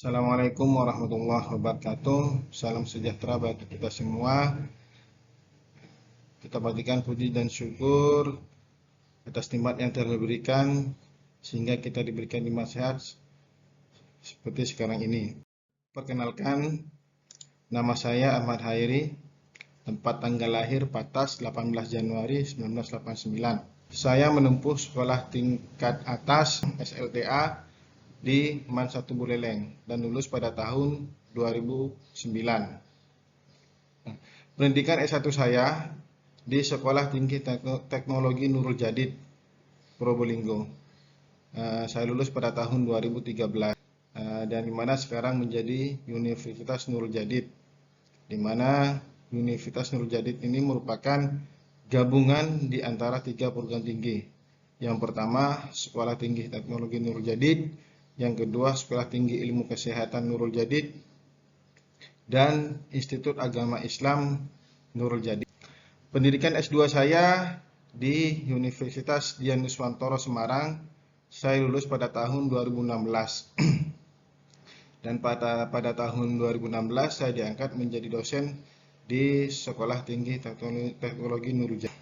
Assalamualaikum warahmatullahi wabarakatuh. Salam sejahtera bagi kita semua. Kita berikan puji dan syukur atas nikmat yang telah diberikan sehingga kita diberikan nikmat sehat seperti sekarang ini. Perkenalkan, nama saya Ahmad Hairi. Tempat tanggal lahir Patas 18 Januari 1989. Saya menempuh sekolah tingkat atas SLTA di MAN 1 Buleleng dan lulus pada tahun 2009. Pendidikan S1 saya di Sekolah Tinggi Teknologi Nurul Jadid, Probolinggo. Saya lulus pada tahun 2013 dan di mana sekarang menjadi Universitas Nurul Jadid, di mana Universitas Nurul Jadid ini merupakan gabungan di antara 3 perguruan tinggi. Yang pertama, Sekolah Tinggi Teknologi Nurul Jadid, yang kedua, Sekolah Tinggi Ilmu Kesehatan Nurul Jadid, dan Institut Agama Islam Nurul Jadid. Pendidikan S2 saya di Universitas Dian Nuswantoro Semarang, saya lulus pada tahun 2016. Dan pada tahun 2016 saya diangkat menjadi dosen di Sekolah Tinggi Teknologi Nurul Jadid.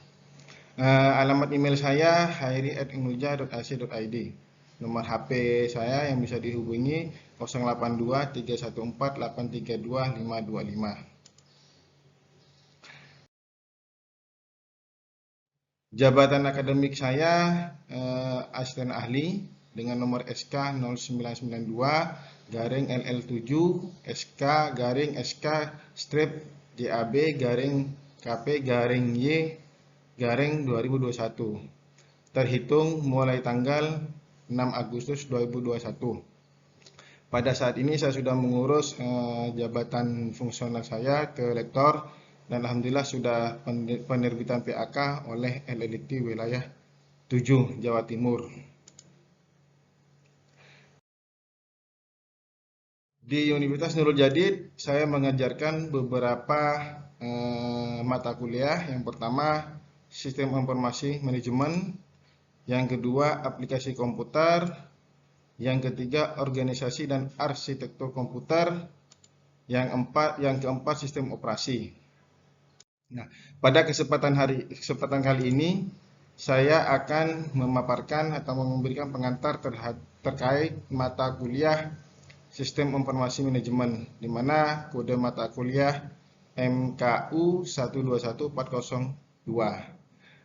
Alamat email saya hairi@unnuja.ac.id. Nomor HP saya yang bisa dihubungi 082 314 832 525. Jabatan akademik saya asisten ahli dengan nomor SK 0992/LL7 SK SK strip JAB KP-Y-2021 terhitung mulai tanggal 6 Agustus 2021. Pada saat ini saya sudah mengurus jabatan fungsional saya ke rektor dan alhamdulillah sudah penerbitan PAK oleh LLIT wilayah 7 Jawa Timur. Di Universitas Nurul Jadid saya mengajarkan beberapa mata kuliah. Yang pertama, Sistem Informasi Manajemen, yang kedua, Aplikasi Komputer, yang ketiga, Organisasi dan Arsitektur Komputer, yang keempat, Sistem Operasi. Nah, pada kesempatan kali ini saya akan memaparkan atau memberikan pengantar terkait mata kuliah Sistem Informasi Manajemen, di mana kode mata kuliah MKU 121402.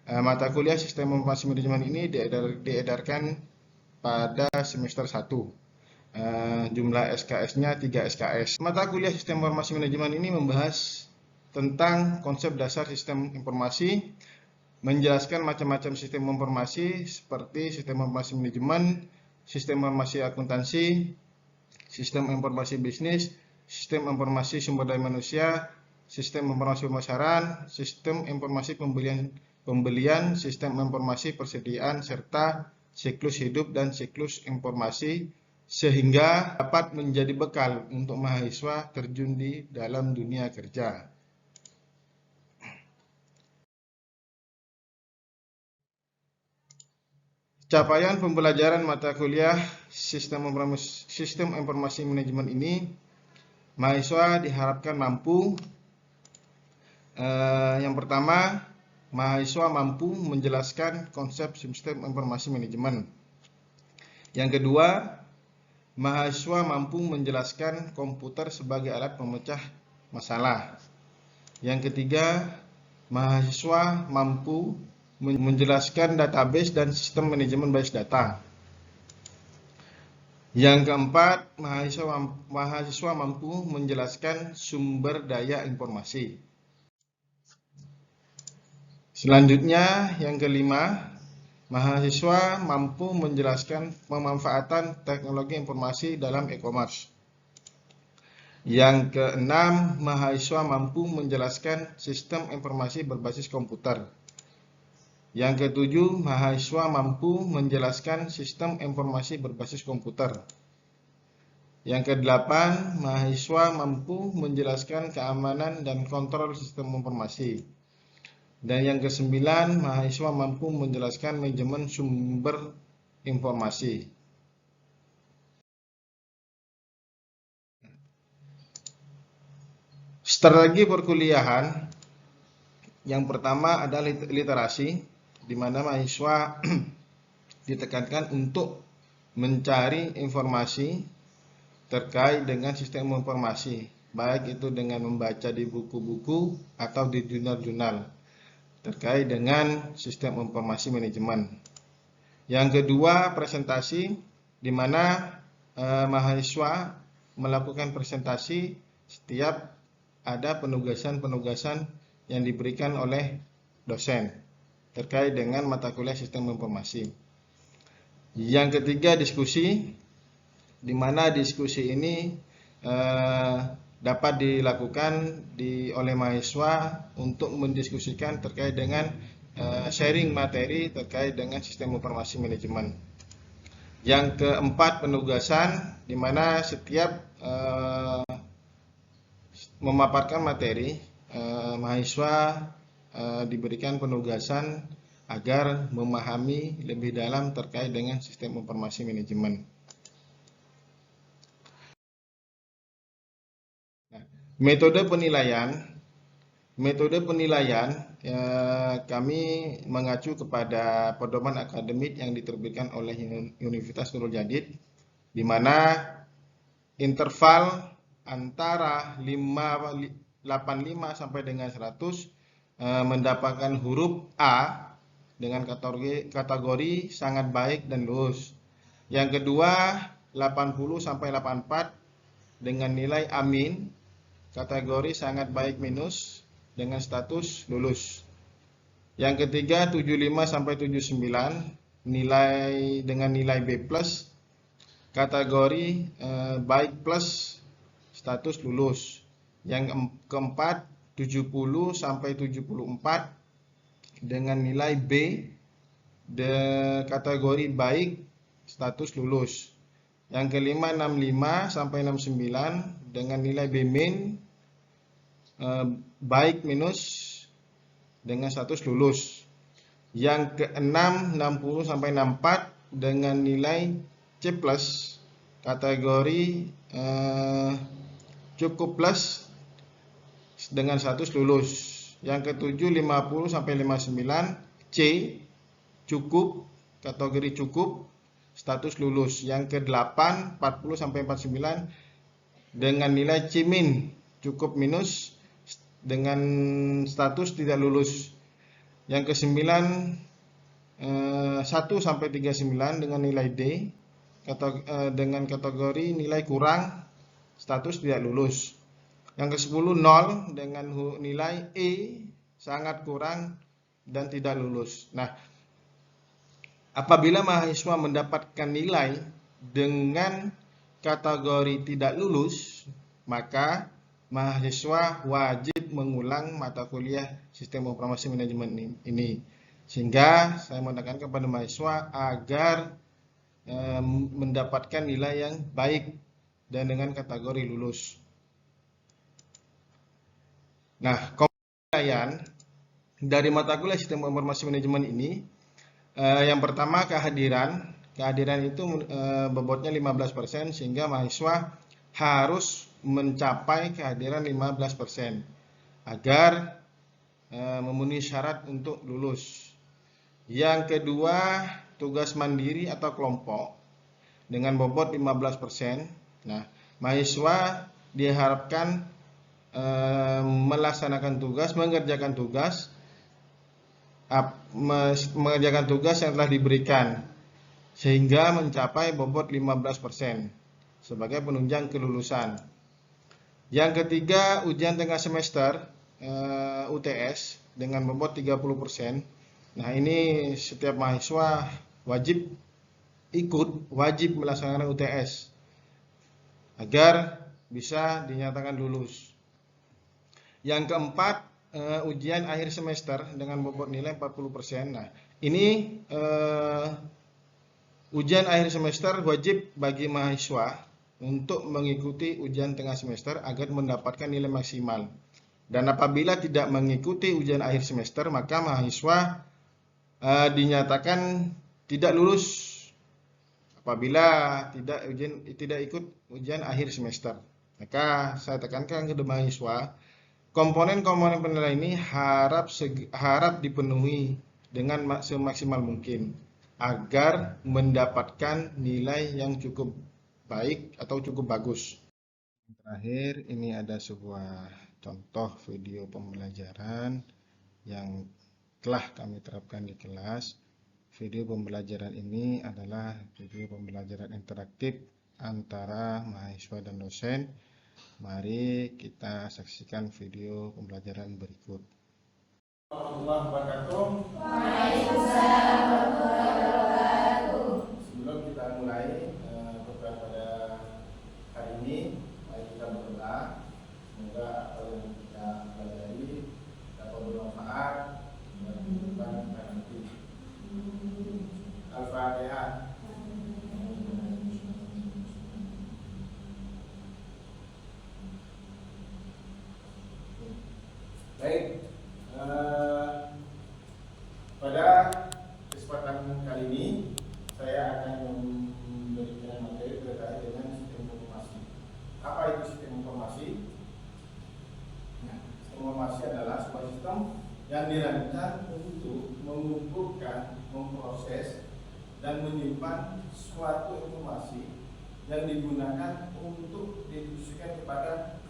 Mata kuliah Sistem Informasi Manajemen ini diedarkan pada semester 1. Jumlah SKS-nya 3 SKS. Mata kuliah Sistem Informasi Manajemen ini membahas tentang konsep dasar sistem informasi, menjelaskan macam-macam sistem informasi seperti sistem informasi manajemen, sistem informasi akuntansi, sistem informasi bisnis, sistem informasi sumber daya manusia, sistem informasi pemasaran, sistem informasi pembelian, sistem informasi persediaan, serta siklus hidup dan siklus informasi, sehingga dapat menjadi bekal untuk mahasiswa terjun di dalam dunia kerja. Capaian pembelajaran mata kuliah Sistem Informasi Manajemen ini, mahasiswa diharapkan mampu yang pertama, mahasiswa mampu menjelaskan konsep sistem informasi manajemen. Yang kedua, mahasiswa mampu menjelaskan komputer sebagai alat pemecah masalah. Yang ketiga, mahasiswa mampu menjelaskan database dan sistem manajemen basis data. Yang keempat, mahasiswa mampu menjelaskan sumber daya informasi. Selanjutnya, yang kelima, mahasiswa mampu menjelaskan pemanfaatan teknologi informasi dalam e-commerce. Yang keenam, mahasiswa mampu menjelaskan sistem informasi berbasis komputer. Yang ketujuh, mahasiswa mampu menjelaskan sistem informasi berbasis komputer. Yang kedelapan, mahasiswa mampu menjelaskan keamanan dan kontrol sistem informasi. Dan yang kesembilan, mahasiswa mampu menjelaskan manajemen sumber informasi. Strategi perkuliahan yang pertama adalah literasi, di mana mahasiswa ditekankan untuk mencari informasi terkait dengan sistem informasi, baik itu dengan membaca di buku-buku atau di jurnal-jurnal terkait dengan sistem informasi manajemen. Yang kedua, presentasi, di mana mahasiswa melakukan presentasi setiap ada penugasan-penugasan yang diberikan oleh dosen terkait dengan mata kuliah sistem informasi. Yang ketiga, diskusi, di mana diskusi ini dapat dilakukan oleh mahasiswa untuk mendiskusikan terkait dengan sharing materi terkait dengan sistem informasi manajemen. Yang keempat, penugasan, di mana setiap memaparkan materi, mahasiswa diberikan penugasan agar memahami lebih dalam terkait dengan sistem informasi manajemen. Metode penilaian kami mengacu kepada pedoman akademik yang diterbitkan oleh Universitas Nurul Jadid, di mana interval antara 85 sampai dengan 100 mendapatkan huruf A dengan kategori sangat baik dan lulus. Yang kedua, 80 sampai 84 dengan nilai amin, kategori sangat baik minus dengan status lulus. Yang ketiga, 75 sampai 79 dengan nilai B+, kategori baik plus, status lulus. Yang keempat, 70 sampai 74 dengan nilai B, kategori baik, status lulus. Yang kelima, 65 sampai 69 dengan nilai B min, baik minus dengan status lulus. Yang keenam, 60 sampai 64 dengan nilai C+, kategori cukup plus dengan status lulus. Yang ketujuh, 50 sampai 59 C, cukup, kategori cukup, status lulus. Yang ke-8, 40 sampai 49 dengan nilai C min, cukup minus dengan status tidak lulus. Yang ke-9, 1 sampai 39 dengan nilai D, dengan kategori nilai kurang, status tidak lulus. Yang ke-10, 0 dengan nilai E, sangat kurang dan tidak lulus. Nah, apabila mahasiswa mendapatkan nilai dengan kategori tidak lulus, maka mahasiswa wajib mengulang mata kuliah sistem informasi manajemen ini. Sehingga saya menekankan kepada mahasiswa agar mendapatkan nilai yang baik dan dengan kategori lulus. Nah, penilaian dari mata kuliah sistem informasi manajemen ini, yang pertama kehadiran itu bobotnya 15%, sehingga mahasiswa harus mencapai kehadiran 15% agar memenuhi syarat untuk lulus. Yang kedua, tugas mandiri atau kelompok dengan bobot 15%. Nah, mahasiswa diharapkan melaksanakan tugas, mengerjakan tugas yang telah diberikan sehingga mencapai bobot 15% sebagai penunjang kelulusan. Yang ketiga, ujian tengah semester UTS dengan bobot 30%. Nah, ini setiap mahasiswa wajib melaksanakan UTS agar bisa dinyatakan lulus. Yang keempat, ujian akhir semester dengan bobot nilai 40%. Nah, ini ujian akhir semester wajib bagi mahasiswa untuk mengikuti ujian tengah semester agar mendapatkan nilai maksimal. Dan apabila tidak mengikuti ujian akhir semester, maka mahasiswa dinyatakan tidak lulus apabila tidak ikut ujian akhir semester. Maka saya tekankan kepada mahasiswa Komponen-komponen penilaian ini harap dipenuhi dengan semaksimal mungkin agar mendapatkan nilai yang cukup baik atau cukup bagus. Terakhir, ini ada sebuah contoh video pembelajaran yang telah kami terapkan di kelas. Video pembelajaran ini adalah video pembelajaran interaktif antara mahasiswa dan dosen. Mari kita saksikan video pembelajaran berikut. Warahmatullahi wabarakatuh. Waalaikumsalam warahmatullahi wabarakatuh. Sebelum kita mulai pada hari ini, mari kita berdoa. Semoga apa yang kita pelajari dapat bermanfaat dan kehidupan kita nanti. Al-Fatihah. Baik. Pada kesempatan kali ini saya akan memberikan materi terkait dengan sistem informasi. Apa itu sistem informasi? Nah, sistem informasi adalah sebuah sistem yang dirancang untuk mengumpulkan, memproses, dan menyimpan suatu informasi yang digunakan untuk didistribusikan kepada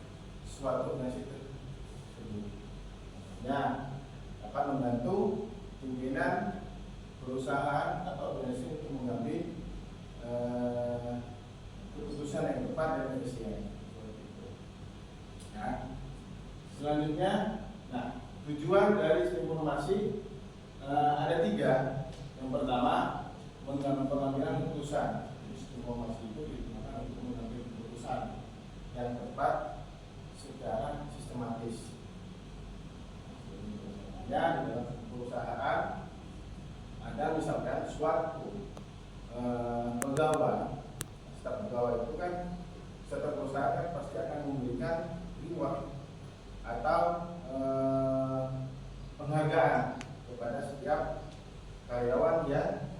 suatu organisasi tersebut. Nah, dapat membantu pimpinan perusahaan atau organisasi untuk mengambil keputusan yang tepat dan efisien. Nah, selanjutnya, tujuan dari sistem informasi ada 3. Yang pertama, pengambilan keputusan. Sistem informasi itu digunakan untuk mengambil keputusan yang tepat secara sistematis. Ya, di dalam perusahaan ada misalkan suatu pegawai, staf pegawai itu kan setiap perusahaan kan pasti akan memberikan reward atau penghargaan kepada setiap karyawan yang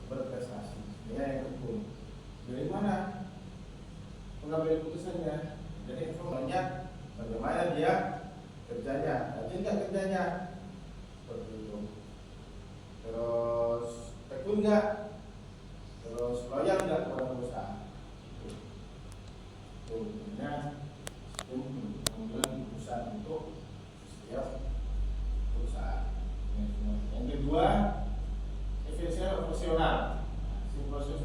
berprestasi. Ini yang betul. Dari mana pengambil keputusannya? Jadi informasinya bagaimana dia kerjanya, rajin nggak kerjanya, seperti itu. Terus tekun nggak, terus loyal nggak kepada perusahaan. Itu sebenarnya sistem pengambilan keputusan untuk setiap perusahaan. Yang kedua, efisien operasional. Proses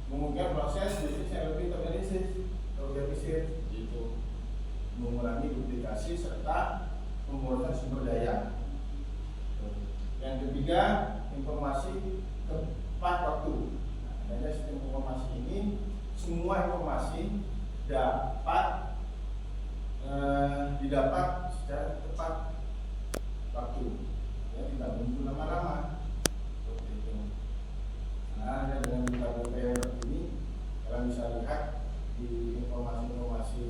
mengungkap proses bisnisnya lebih terorganisir, gitu, mengurangi duplikasi serta mengurangi sumber daya. Yang ketiga, informasi tepat waktu. Adanya sistem informasi ini, semua informasi dapat didapat secara tepat waktu, ya, tidak menunggu lama-lama. Nah, dengan buka BPR ini, kalian bisa lihat di informasi-informasi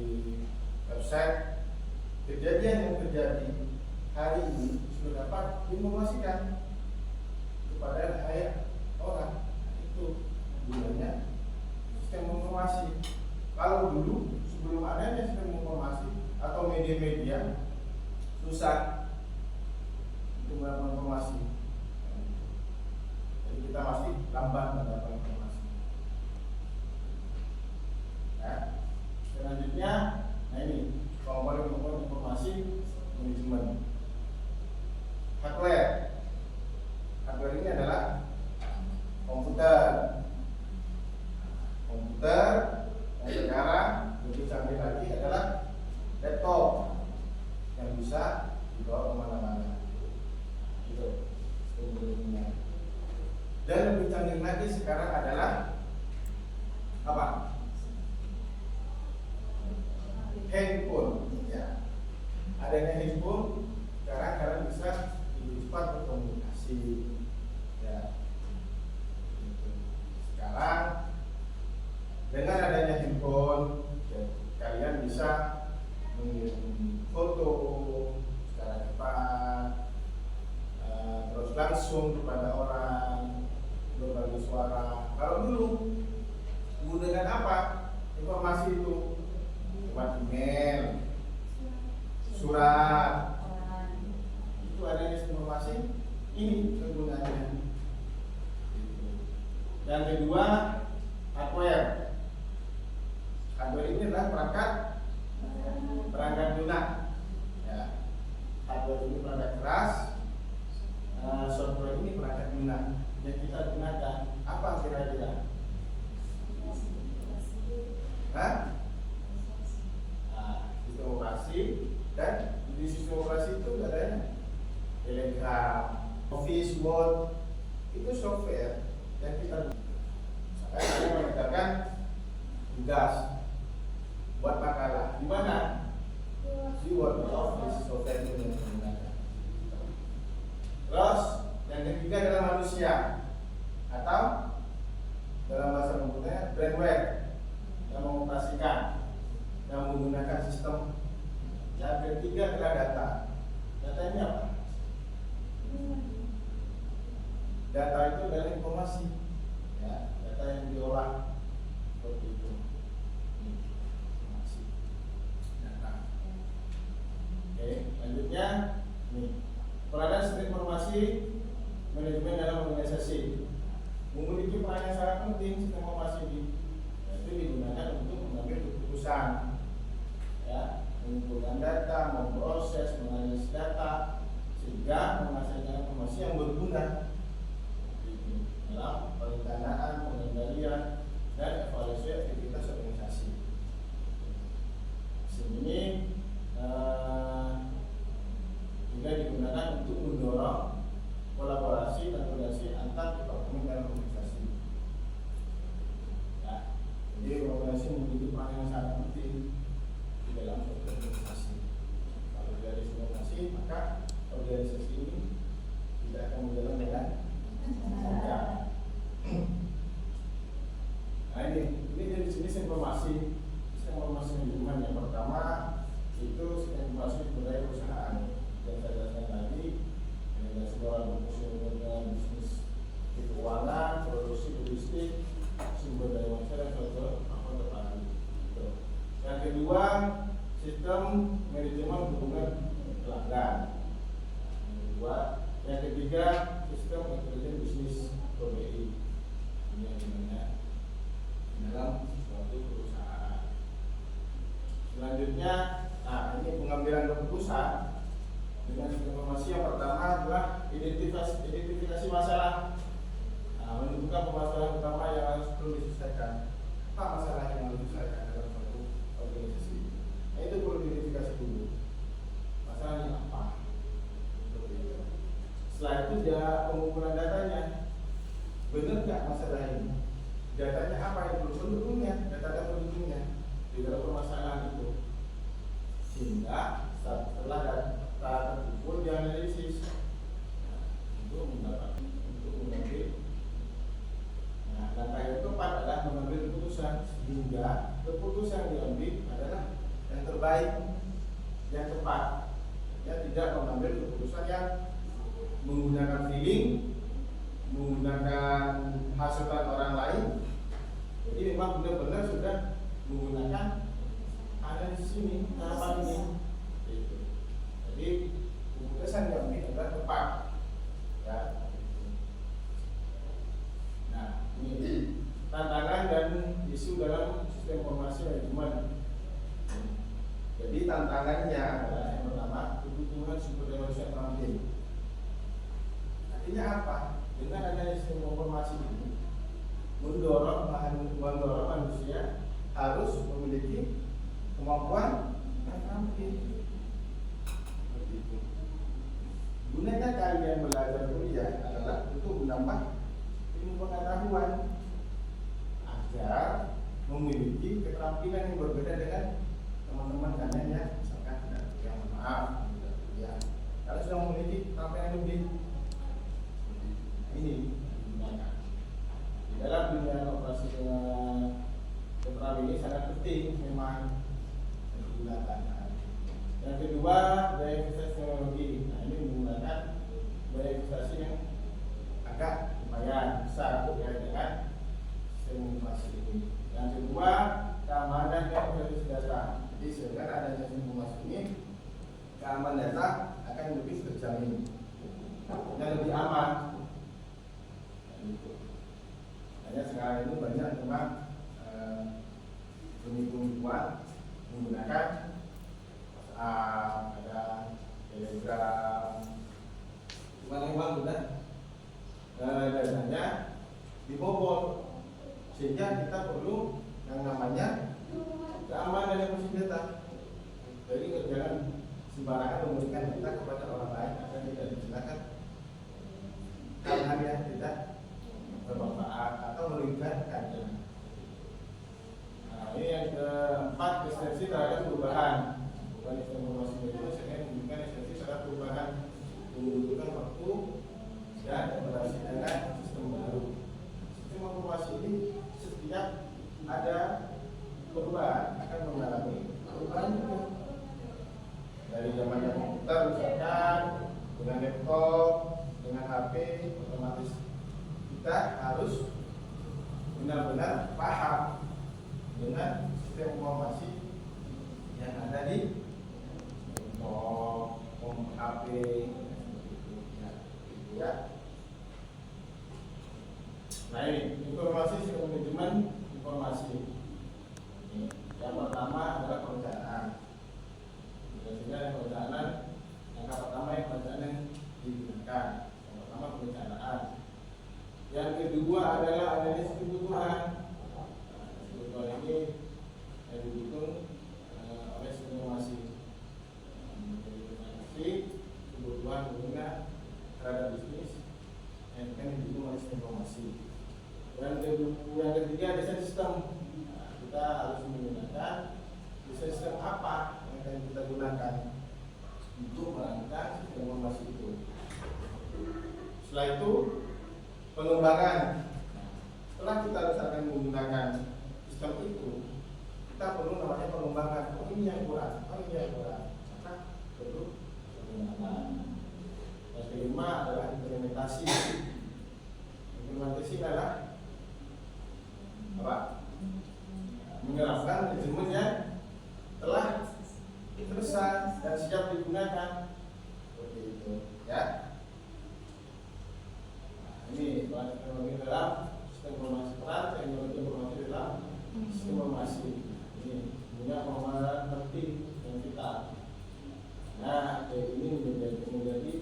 website, kejadian yang terjadi hari ini sudah dapat diinformasikan kepada banyak orang. Itu gunanya sistem informasi. Kalau dulu sebelum adanya sistem informasi atau media-media, susah untuk mendapatkan informasi. Jadi kita masih lambat mendapatkan informasi. Nah, selanjutnya, ini komponen-komponen informasi manajemen. Hardware. Hardware ini adalah komputer. Komputer yang sekarang lebih canggih lagi adalah laptop yang bisa dibawa kemana-mana. Itu sebelumnya. Dan lebih canggih lagi sekarang adalah apa? Handphone. Ya. Adanya handphone sekarang kalian bisa lebih cepat berkomunikasi. Ya. Sekarang dengan adanya handphone, ya, kalian bisa mengirim foto secara cepat, terus langsung kepada orang, berbagi suara. Kalau dulu menggunakan apa informasi itu? Lewat email, surat menggunakan perangkat lunak. Ya, hardware ini perangkat keras, software ini perangkat lunak. Yang kita gunakan apa kira-kira? Sistem operasi, dan di sistem operasi itu ada Telegram, Office, Word, itu software yang kita gunakan. Saya mengerjakan tugas buat makalah di mana? Di Word, Office, software itu yang kita gunakan. Terus yang ketiga adalah manusia, atau dalam bahasa komputernya brainware, yang mengoperasikan, yang menggunakan sistem. Yang ketiga adalah data. Data ini apa? Data itu adalah informasi, ya, data yang diolah seperti itu. Informasi, data. Oke, lanjutnya nih, peranan sistem informasi manajemen dalam organisasi memiliki peran yang sangat penting. Sistem informasi itu digunakan untuk mengambil keputusan, ya, mengumpulkan data, memproses, menganalisis data, sehingga menghasilkan informasi yang berguna dalam perencanaan, pengendalian, dan evaluasi aktivitas organisasi. Sini juga digunakan untuk mendorong kolaborasi dan koordinasi antar departemen dan organisasi. Ya, jadi organisasi memiliki peran yang sangat penting di dalam suatu organisasi. Kalau dari organisasi, maka organisasi ini tidak akan berjalan dengan lancar. Nah, ini dari jenis informasi. Sistem informasi manajemen yang pertama itu sistem informasi budaya perusahaan yang saya jelaskan tadi, dengan sebuah bisnis keuangan, produksi, logistik, sumber daya manusia, dan suatu apa terpadu. Yang kedua, sistem manajemen hubungan pelanggan. Yang ketiga, sistem intelijen bisnis (BI). Ini yang dimana dalam suatu perusahaan. Selanjutnya, ini pengambilan keputusan dengan sistem informasi. Yang pertama adalah identifikasi masalah. Menentukan permasalahan utama yang harus perlu diselesaikan. Apa masalah yang harus diselesaikan dalam suatu organisasi? Nah, itu perlu diidentifikasi dulu. Masalahnya apa? Setelah itu dia pengumpulan datanya. Benar nggak masalah ini? Datanya apa yang perlu pendukungnya? Data pendukungnya di dalam permasalahan itu. Sehingga setelah data terkumpul dianalisis untuk mengambil. Nah, langkah yang keempat adalah mengambil keputusan, sehingga keputusan yang diambil adalah yang terbaik, yang tepat. Ya, tidak mengambil keputusan yang menggunakan feeling, menggunakan hasutan orang lain. Jadi memang benar-benar sudah menggunakan analisis ini, harapan ini. Jadi keputusan yang diambil adalah tepat. Ya. Nah, ini tantangan dan isu dalam sistem informasi manajemen. Jadi tantangannya adalah yang pertama, kebutuhan sumber daya manusia terampil. Artinya apa? Dengan adanya sistem informasi ini mendorong manusia harus memiliki kemampuan yang terampil. Gunanya kalian belajar kuliah adalah untuk menambah ilmu pengetahuan agar memiliki keterampilan yang berbeda dengan teman-teman kalian ya, misalkan yang maaf ya, kalau sudah memiliki keterampilan lebih ini digunakan di dalam dunia operasi keterampilan ini sangat penting memang digunakan. Yang kedua, daya investasi teknologi. Nah, ini menggunakan daya investasi yang agak lumayan besar terkait dengan sistem informasi ini. Yang kedua, keamanan dan kualitas data. Jadi dengan adanya sistem informasi ini, keamanan data akan lebih terjamin dan lebih aman. Hanya sekarang ini banyak memang penipuan menggunakan WhatsApp, ada Telegram, mana yang sudah datanya dibobol, sehingga kita perlu yang namanya keamanan yang data. Jadi jangan sembarangan memberikan data kepada orang lain agar tidak digunakan hal-hal yang tidak bermanfaat atau merugikan. Nah, ini yang keempat, esensi terhadap perubahan. Bukan informasi itu, saya memberikan esensi terhadap perubahan, membutuhkan waktu dan berinteraksi dengan sistem baru. Sistem informasi ini setiap ada perubahan akan mengalami perubahan itu. Dari zaman yang komputer misalkan, dengan laptop, dengan HP, otomatis kita harus benar-benar paham dengan sistem informasi yang ada di laptop, HP, ya. Nah ini informasi sistem manajemen informasi. Ini, yang pertama adalah perencanaan. Sehingga perencanaan yang pertama yang digunakan. Yang pertama perencanaan. Yang kedua adalah analisis kebutuhan. Kebutuhan ini yang dibutuhkan oleh sistem informasi. Kebutuhan pengguna terhadap bisnis yang dibutuhkan oleh sistem informasi. Yang ketiga desain sistem. Nah, kita harus menggunakan desain sistem apa yang akan kita gunakan untuk merancang sistem informasi itu. Setelah itu pengembangan. Setelah kita misalkan menggunakan sistem itu, kita perlu namanya pengembangan. Oh ini yang kurang, oh ini yang kurang. Maka perlu pengembangan. Yang kelima adalah implementasi. Implementasi adalah apa? Menerapkan manajemen yang telah selesai dan siap digunakan. Seperti itu, ya. Nah, ini teknologi dalam sistem informasi peran, teknologi informasi dalam sistem informasi. Ini punya pemahaman penting yang kita. Nah, ini menjadi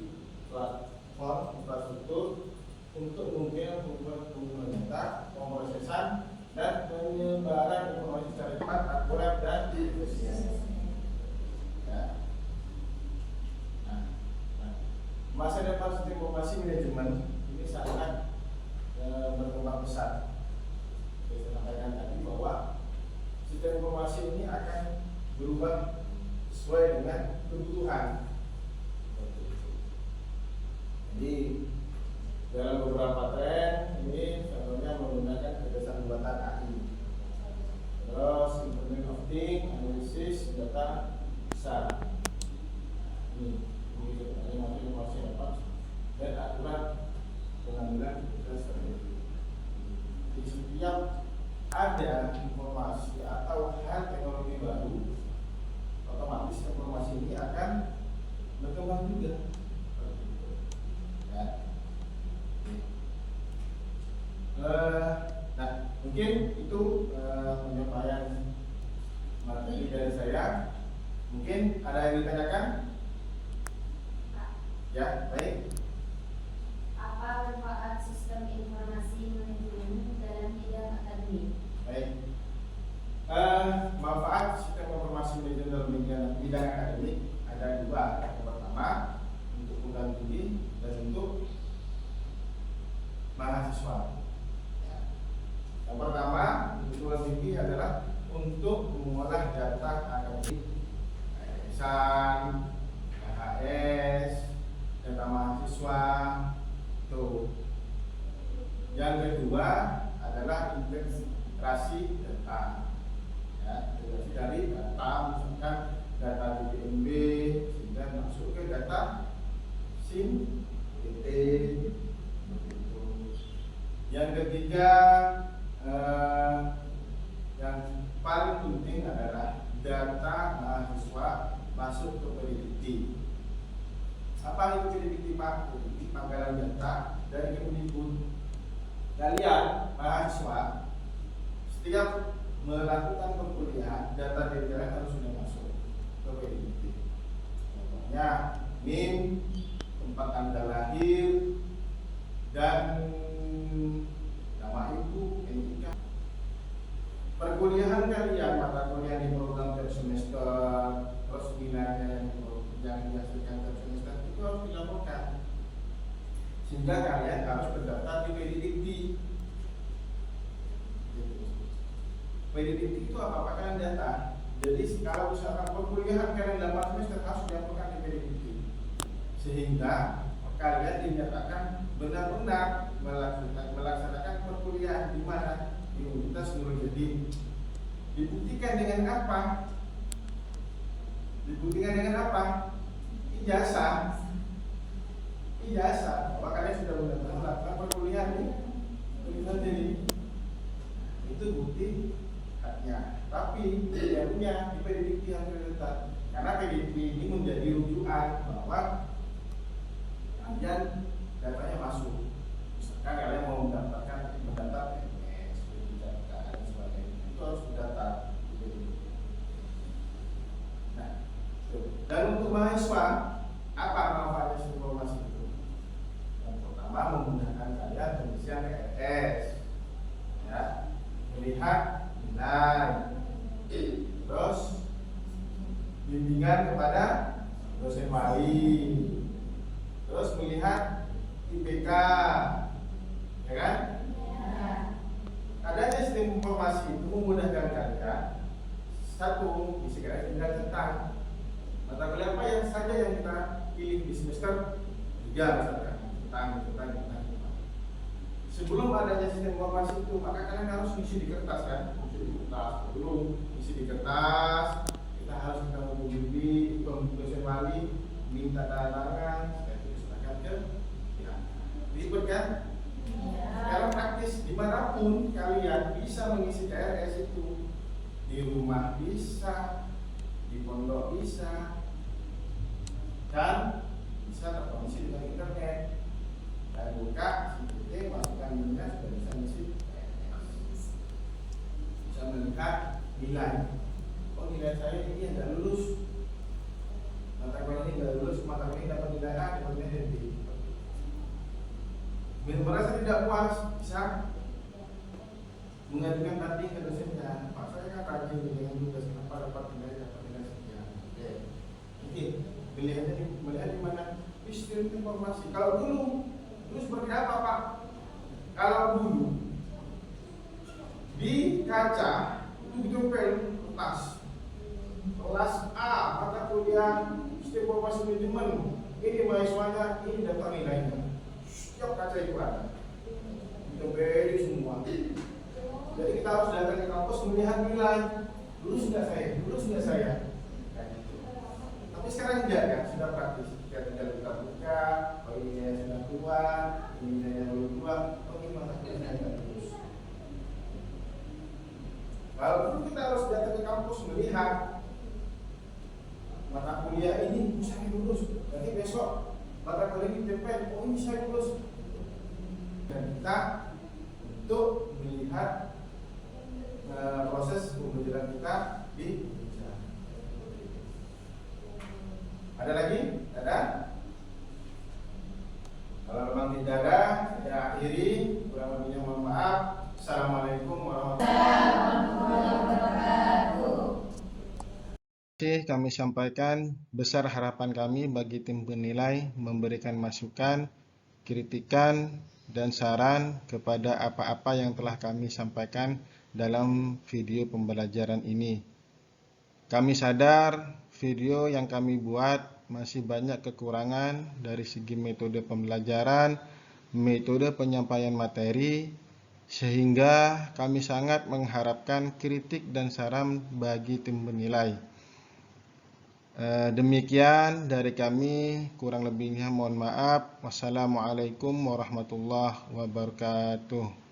platform infrastruktur untuk mungkin membuat penggunaan data, pemrosesan dan penyebaran informasi secara cepat, akurat dan efisien. Ya. Nah, masa depan sistem informasi manajemen ini sangat berkembang pesat. Saya sampaikan tadi bahwa sistem informasi ini akan berubah sesuai dengan kebutuhan. Jadi dalam beberapa tren ini contohnya menggunakan kecerdasan buatan AI, terus Internet of Things, analisis data besar. Ini informasi dapat dan aturan pengambilan keputusan strategi. Di setiap ada informasi atau hal teknologi baru, otomatis informasi ini akan berkembang juga. Ya. Nah, mungkin itu penyampaian materi dari saya. Mungkin ada yang ditanyakan? Ya, baik. Apa manfaat sistem informasi manajemen dalam bidang akademik? Baik. Manfaat sistem informasi manajemen dalam bidang akademik ada dua. Yang pertama untuk perguruan tinggi dan untuk mahasiswa. Yang pertama, perguruan tinggi adalah untuk mengolah data akademik, lisan, KHS, data mahasiswa. Tuh. Yang kedua adalah integrasi data. Ya, integrasi dari data, misalkan data DPMB sehingga masuk ke data SIM, PT. Yang ketiga, yang paling penting adalah data mahasiswa masuk ke PDDT. Apa itu PDDT, Pak? PDDT pangkalan data dari Kemdikbud. Kalian mahasiswa setiap melakukan perkuliahan data DPR harus sudah masuk. Misalnya NIM, tempat Anda lahir, dan nama ibu, NIK. Perkuliahan kalian, mata kuliah di program tiap semester, terus nilainya yang dihasilkan tiap semester itu harus dilaporkan, sehingga kalian harus berdaftar di PDDikti. PDDikti itu apa kalian data. Jadi kalau misalkan perkuliahan kalian 8 semester harus dilaporkan di PDDikti, sehingga kalian dinyatakan benar-benar melaksanakan perkuliahan di mana di Universitas Nurul Jadid. Dibuktikan dengan apa? Dibuktikan dengan apa? Ijazah. Ijazah. Bahwa kalian sudah benar-benar melakukan perkuliahan di Universitas Jadid. Itu bukti haknya. Tapi idealnya di PDDikti yang terletak, karena PDDikti ini menjadi rujukan bahwa kalian datanya masuk. Misalkan kalian mau mendaftar PNS, pendidikan dan sebagainya, itu harus mendaftar. Nah, dan untuk mahasiswa, apa manfaatnya sistem informasi itu? Yang pertama, memudahkan kalian pengisian PNS, ya, melihat nilai, terus bimbingan kepada dosen wali, terus melihat IPK, ya kan? Adanya sistem informasi itu memudahkan kalian. Satu, bisa kalian tinggal tentang mata kuliah apa yang saja yang kita pilih di semester 3 misalkan, tentang. Sebelum adanya sistem informasi itu, maka kalian harus isi di kertas kan? Isi di kertas, kita harus menghubungi dosen wali, minta tanda tangan, ribet kan? Sekarang praktis, dimanapun kalian bisa mengisi KRS itu, di rumah bisa, di pondok bisa, dan bisa terkoneksi dengan internet. Dan buka CPT, masukkan emailnya, sudah bisa mengisi KRS, bisa melihat nilai. Oh, nilai saya ini yang tidak lulus, mata kuliah ini tidak lulus, mata kuliah ini dapat nilai A, dapat nilai B. Merasa tidak puas, bisa mengajukan banding ke dosennya. Pak, saya kan rajin dengan tugas, kenapa dapat nilai sekian? Oke, melihat di mana sistem informasi. Kalau dulu seperti apa, Pak? Kalau dulu di kaca itu ditempel kertas, kelas A mata kuliah sistem informasi manajemen, ini mahasiswanya, ini daftar nilainya. Setiap kaca itu ada, ditempeli semua. Jadi kita harus datang ke kampus melihat nilai, lulus nggak saya. Tapi sekarang tidak kan, sudah praktis. Kita tinggal kita buka, oh ini nilai sudah keluar, ini nilainya belum keluar, oh ini mata kuliahnya nggak lulus. Kalau dulu kita harus datang ke kampus melihat mata kuliah ini saya lulus, nanti besok mata kuliah ini ditempel, oh ini saya lulus. Dan kita untuk melihat proses pembelajaran kita di Indonesia. Ada lagi? Ada? Kalau memang tidak ada, saya akhiri. Kurang lebihnya mohon maaf. Assalamualaikum warahmatullahi wabarakatuh. Kami sampaikan besar harapan kami bagi tim penilai memberikan masukan, kritikan, dan saran kepada apa-apa yang telah kami sampaikan dalam video pembelajaran ini. Kami sadar video yang kami buat masih banyak kekurangan dari segi metode pembelajaran, metode penyampaian materi, sehingga kami sangat mengharapkan kritik dan saran bagi tim penilai. Demikian dari kami, kurang lebihnya mohon maaf. Wassalamualaikum warahmatullahi wabarakatuh.